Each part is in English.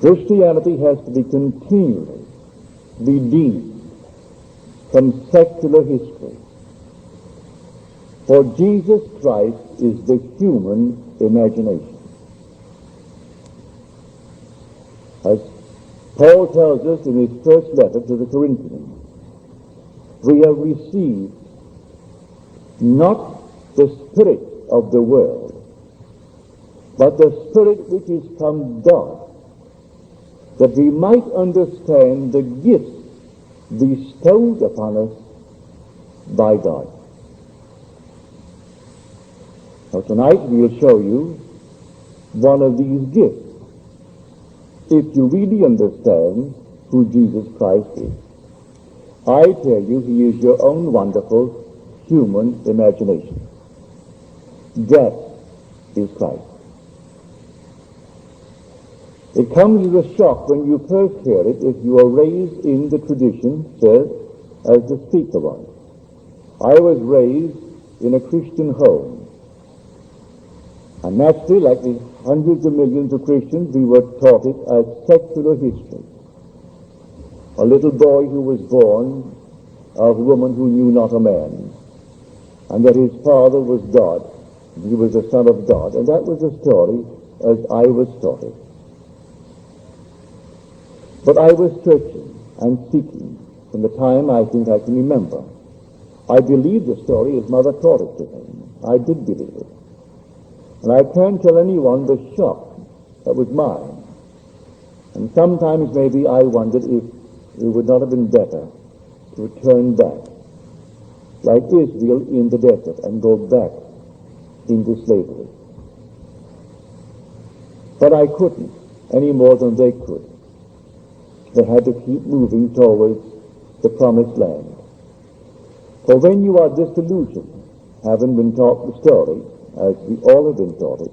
Christianity has to be continually redeemed from secular history. For Jesus Christ is the human imagination. As Paul tells us in his first letter to the Corinthians, we have received not the spirit of the world, but the Spirit which is from God, that we might understand the gifts bestowed upon us by God. Now tonight we will show you one of these gifts, if you really understand who Jesus Christ is. I tell you, he is your own wonderful human imagination. That is Christ. It comes as a shock when you first hear it if you are raised in the tradition, sir, as the speaker was. I was raised in a Christian home. And naturally, like the hundreds of millions of Christians, we were taught it as secular history. A little boy who was born of a woman who knew not a man, and that his father was God. He was the Son of God, and that was the story as I was taught it. But I was searching and seeking from the time I think I can remember. I believed the story as Mother taught it to him. I did believe it. And I can't tell anyone the shock that was mine. And sometimes maybe I wondered if it would not have been better to return back, like Israel in the desert, and go back into slavery. But I couldn't, any more than they could. They had to keep moving towards the promised land. For when you are disillusioned, having been taught the story, as we all have been taught it,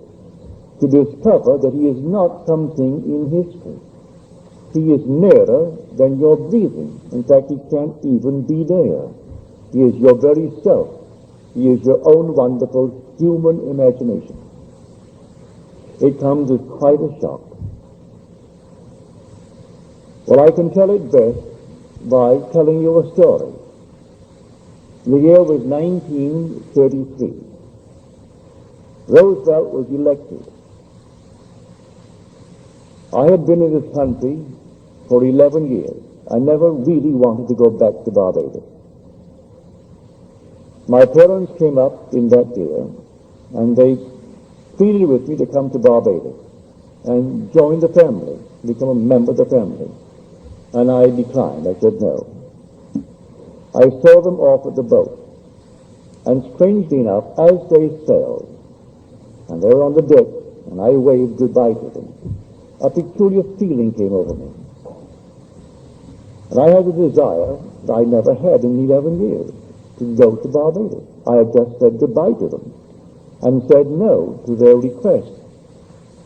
to discover that he is not something in history. He is nearer than your breathing. In fact, he can't even be there. He is your very self. He is your own wonderful human imagination. It comes as quite a shock. Well, I can tell it best by telling you a story. The year was 1933. Roosevelt was elected. I had been in this country for 11 years. I never really wanted to go back to Barbados. My parents came up in that year, and they pleaded with me to come to Barbados and join the family, become a member of the family. And I declined. I said no. I saw them off at the boat, and strangely enough, as they sailed, and they were on the deck, and I waved goodbye to them, a peculiar feeling came over me. And I had a desire that I never had in 11 years, to go to Barbados. I had just said goodbye to them, and said no to their request.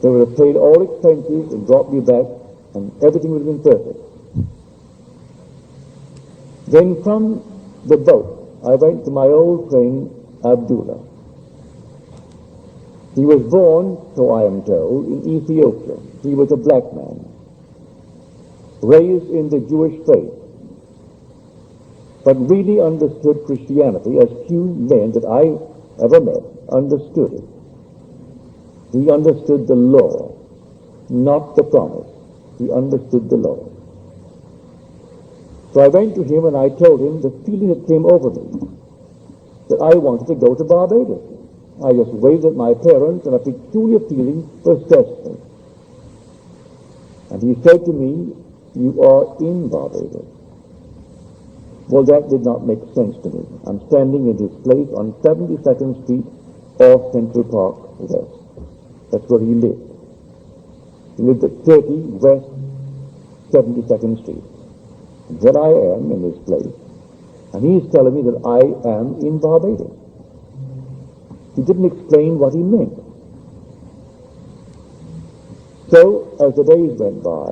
They would have paid all expenses and brought me back, and everything would have been perfect. Then from the boat, I went to my old friend Abdullah. He was born, so I am told, in Ethiopia. He was a black man, raised in the Jewish faith, but really understood Christianity as few men that I ever met understood it. He understood the law, not the promise. He understood the law. So I went to him and I told him the feeling that came over me, that I wanted to go to Barbados. I just waved at my parents, and a peculiar feeling possessed me. And he said to me, "You are in Barbados." Well, that did not make sense to me. I'm standing in this place on 72nd Street off Central Park West. That's where he lived. He lived at 30 West 72nd Street. And there I am in this place, and he's telling me that I am in Barbados. He didn't explain what he meant. So, as the days went by,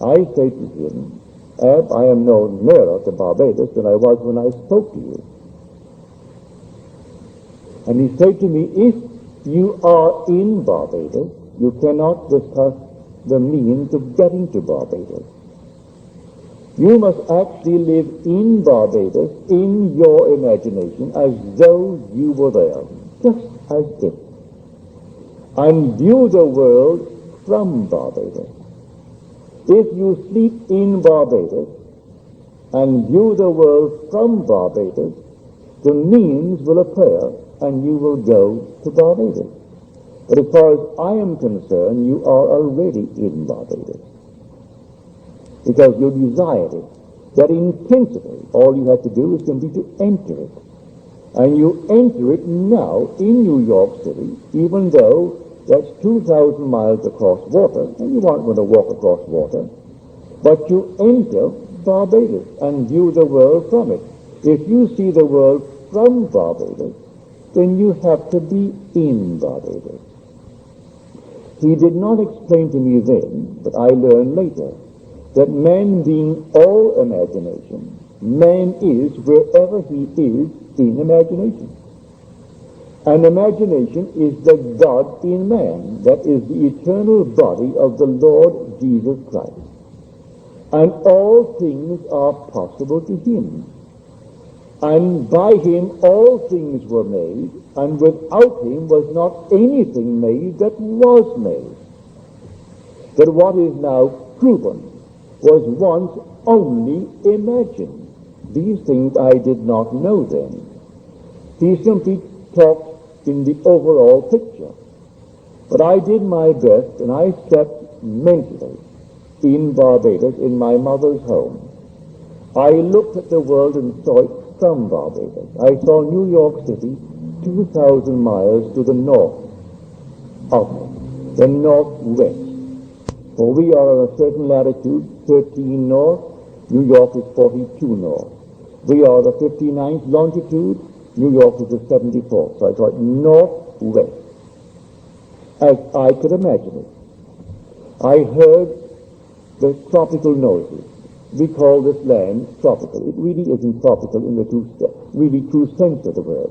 I said to him, "Ab, I am no nearer to Barbados than I was when I spoke to you." And he said to me, "If you are in Barbados, you cannot discuss the means of getting to Barbados. You must actually live in Barbados, in your imagination, as though you were there, just as if, and view the world from Barbados. If you sleep in Barbados and view the world from Barbados, the means will appear and you will go to Barbados. But as far as I am concerned, you are already in Barbados, because you desired it. That in principle, all you have to do is simply to enter it. And you enter it now in New York City, even though that's 2,000 miles across water, and you aren't going to walk across water, but you enter Barbados and view the world from it. If you see the world from Barbados, then you have to be in Barbados. He did not explain to me then, but I learned later, that man being all imagination, man is wherever he is in imagination. And imagination is the God in man, that is the eternal body of the Lord Jesus Christ. And all things are possible to him. And by him all things were made, and without him was not anything made that was made. That what is now proven was once only imagined. These things I did not know then. He simply talked in the overall picture. But I did my best, and I stepped mentally in Barbados, in my mother's home. I looked at the world and saw it from Barbados. I saw New York City 2,000 miles to the north of it, the northwest. For we are on a certain latitude, 13 north, New York is 42 north. We are the 59th longitude, New York is the 74th. So I thought northwest, as I could imagine it. I heard the tropical noises. We call this land tropical. It really isn't tropical in the really true sense of the word.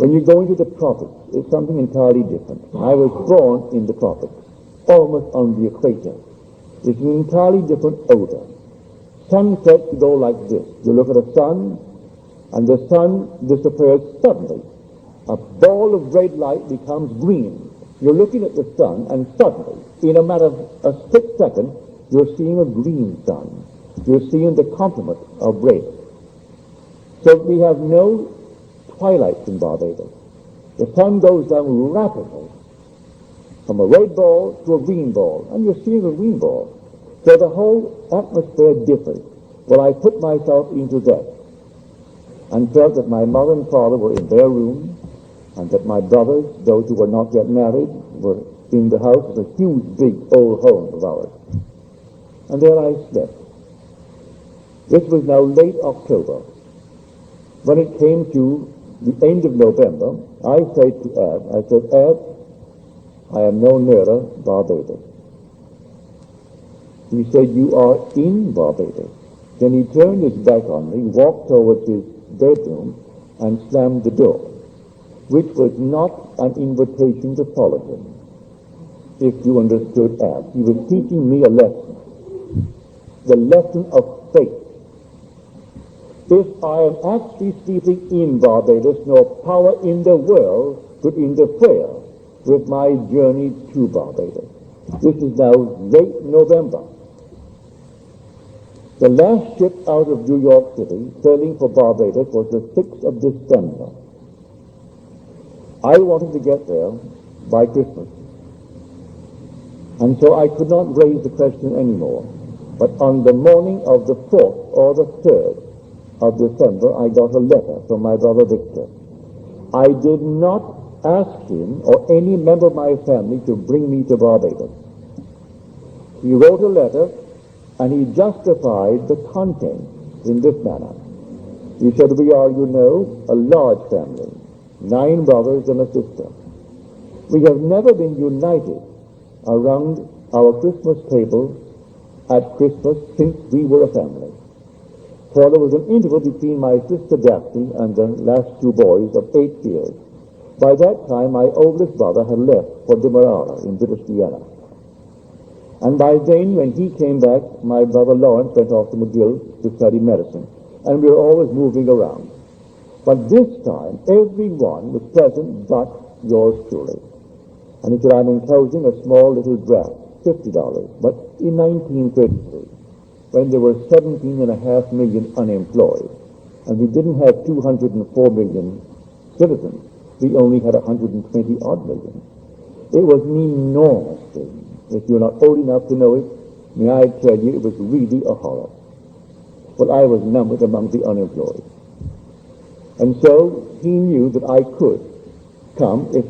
When you go into the tropics, it's something entirely different. I was born in the tropics, almost on the equator. It's an entirely different odor. Sunsets go like this. You look at the sun, and the sun disappears suddenly. A ball of red light becomes green. You're looking at the sun, and suddenly, in a matter of a split second, you're seeing a green sun. You're seeing the complement of red. So we have no twilight in Barbados. The sun goes down rapidly from a red ball to a green ball, and you're seeing a green ball. So the whole atmosphere differs. Well, I put myself into that and felt that my mother and father were in their room, and that my brothers, those who were not yet married, were in the house of a huge, big, old home of ours. And there I slept. This was now late October. When it came to the end of November, I said to Ab, I am no nearer Barbados. He said, you are in Barbados. Then he turned his back on me, walked towards his bedroom, and slammed the door, which was not an invitation to follow him. If you understood Ab, he was teaching me a lesson, the lesson of faith. If I am actually sleeping in Barbados, no power in the world could interfere with my journey to Barbados. This is now late November. The last ship out of New York City, sailing for Barbados, was the 6th of December. I wanted to get there by Christmas. And so I could not raise the question anymore. But on the morning of the 4th or the 3rd of December, I got a letter from my brother Victor. I did not ask him or any member of my family to bring me to Barbados. He wrote a letter, and he justified the content in this manner. He said, we are, you know, a large family, 9 brothers and a sister. We have never been united around our Christmas table at Christmas since we were a family. For there was an interval between my sister Daphne and the last 2 boys of 8 years. By that time, my oldest brother had left for Demerara in British Guiana. And by then, when he came back, my brother Lawrence went off to McGill to study medicine. And we were always moving around. But this time, everyone was present but yours truly. And he said, I'm enclosing a small little draft, $50. But in 1933, when there were 17.5 million unemployed, and we didn't have 204 million citizens, we only had 120 odd million. It was an enormous thing. If you're not old enough to know it, may I tell you, it was really a horror. But I was numbered among the unemployed. And so he knew that I could come if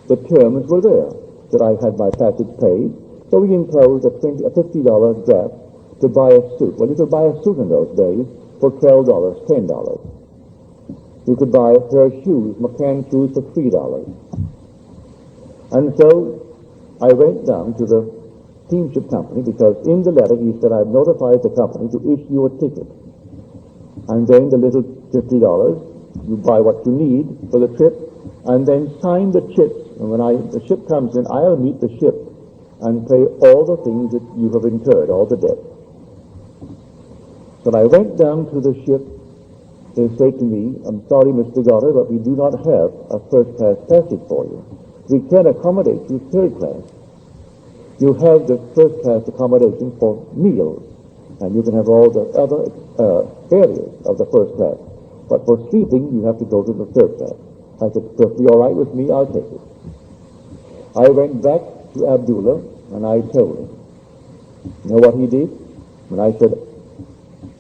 the terms were there, that I had my passage paid. So he enclosed a $50 draft to buy a suit. Well, you could buy a suit in those days for $12, $10. You could buy a pair of shoes, McCann shoes, for $3. And so I went down to the steamship company, because in the letter he said, I've notified the company to issue a ticket. And then the little $50, you buy what you need for the trip, and then sign the chips. And when the ship comes in, I'll meet the ship and pay all the things that you have incurred, all the debt. So I went down to the ship. They said to me, I'm sorry, Mr. Goddard, but we do not have a first-class passage for you. We can accommodate you third class. You have the first-class accommodation for meals, and you can have all the other areas of the first class. But for sleeping, you have to go to the third class. I said, perfectly all right with me, I'll take it. I went back to Abdullah, and I told him. You know what he did? And I said,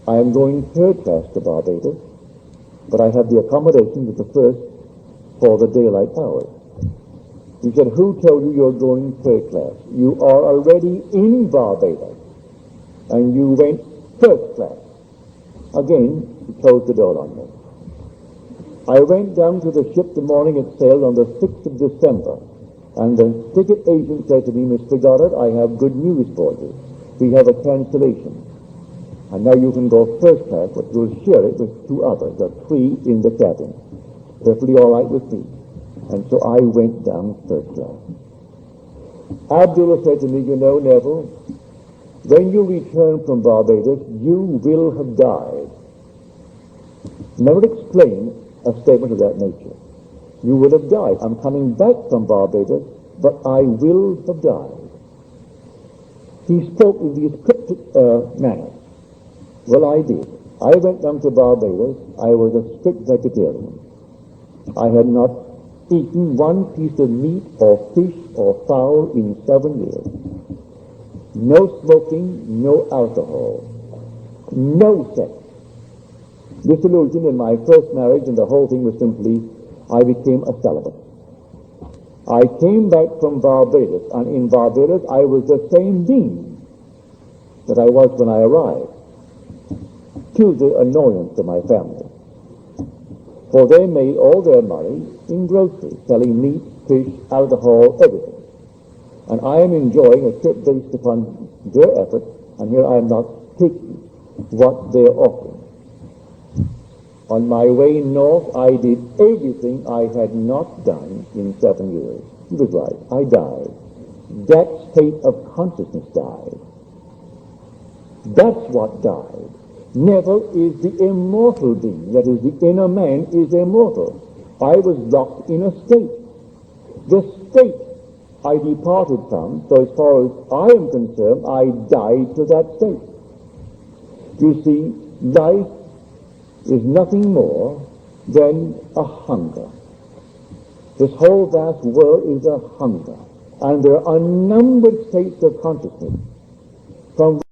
I am going third class to Barbados, but I have the accommodation with the first for the daylight hours. He said, who told you you're going third class? You are already in Barbados, and you went first class. Again, he closed the door on me. I went down to the ship the morning it sailed on the 6th of December, and the ticket agent said to me, Mr. Goddard, I have good news for you. We have a cancellation. And now you can go first class, but you'll share it with two others. There are three in the cabin. Perfectly all right with me. And so I went down third class. Abdullah said to me, you know, Neville, when you return from Barbados, you will have died. Never explained a statement of that nature. You will have died. I'm coming back from Barbados, but I will have died. He spoke in these cryptic manner. Well, I did. I went down to Barbados. I was a strict vegetarian. I had not eaten one piece of meat or fish or fowl in 7 years. No smoking, no alcohol, no sex. Disillusioned in my first marriage, and the whole thing was simply, I became a celibate. I came back from Barbados, and in Barbados I was the same being that I was when I arrived, to the annoyance of my family. For they made all their money in groceries, selling meat, fish, alcohol, everything. And I am enjoying a trip based upon their effort, and here I am not taking what they are offering. On my way north, I did everything I had not done in 7 years. He was right. I died. That state of consciousness died. That's what died. Neville is the immortal being. That is, the inner man is immortal. I was locked in a state. The state I departed from, so as far as I am concerned, I died to that state. You see, life is nothing more than a hunger. This whole vast world is a hunger. And there are unnumbered states of consciousness from